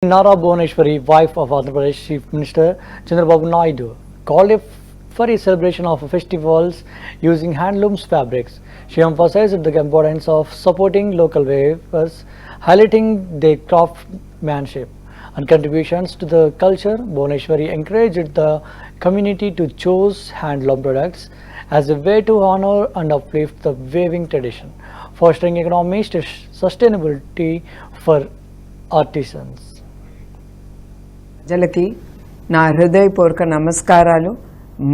Nara Bhuvaneshwari, wife of Andhra Pradesh Chief Minister Chandrababu Naidu, called for a celebration of festivals using handlooms fabrics. She emphasized the importance of supporting local weavers, highlighting their craftsmanship and contributions to the culture. Bhuvaneshwari encouraged the community to choose handloom products as a way to honor and uplift the weaving tradition, fostering economic sustainability for artisans. ప్రజలకి నా హృదయపూర్వక నమస్కారాలు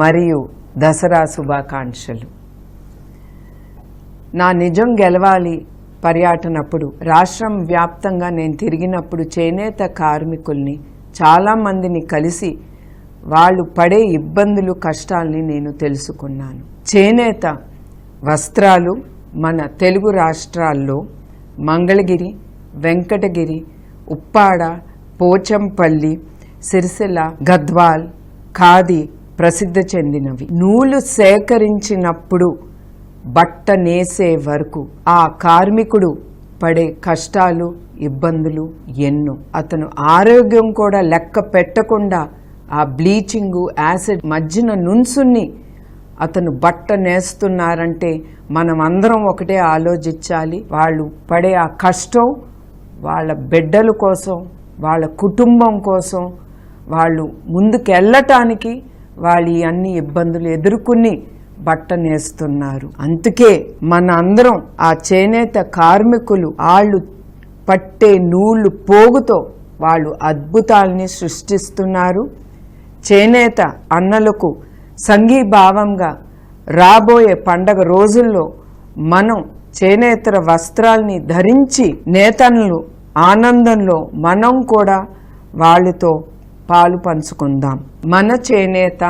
మరియు దసరా శుభాకాంక్షలు. నా నిజం గెలవాలి పర్యటనప్పుడు రాష్ట్రం వ్యాప్తంగా నేను తిరిగినప్పుడు చేనేత కార్మికుల్ని చాలామందిని కలిసి వాళ్ళు పడే ఇబ్బందులు కష్టాల్ని నేను తెలుసుకున్నాను. చేనేత వస్త్రాలు మన తెలుగు రాష్ట్రాల్లో మంగళగిరి, వెంకటగిరి, ఉప్పాడ, పోచంపల్లి, సిరిసిల్ల, గద్వాల్, ఖాదీ ప్రసిద్ధి చెందినవి. నూలు సేకరించినప్పుడు బట్ట నేసే వరకు ఆ కార్మికుడు పడే కష్టాలు, ఇబ్బందులు ఎన్నో. అతను ఆరోగ్యం కూడా లెక్క పెట్టకుండా ఆ బ్లీచింగు, యాసిడ్ మధ్యన నుంచుని అతను బట్ట నేస్తున్నారంటే మనం అందరం ఒకటే ఆలోచించాలి. వాళ్ళు పడే ఆ కష్టం వాళ్ళ బిడ్డల కోసం, వాళ్ళ కుటుంబం కోసం, వాళ్ళు ముందుకెళ్ళటానికి వాళ్ళు అన్ని ఇబ్బందులు ఎదుర్కొని బట్ట నేస్తున్నారు. అందుకే మన అందరం ఆ చేనేత కార్మికులు వాళ్ళు పట్టే నూలు పోగుతో వాళ్ళు అద్భుతాలని సృష్టిస్తున్నారు. చేనేత అన్నలకు సంఘీభావంగా రాబోయే పండగ రోజుల్లో మనం చేనేతర వస్త్రాల్ని ధరించి నేతన్నలు ఆనందంలో మనం కూడా వాళ్ళతో పాలు పంచుకుందాం. మన చేనేత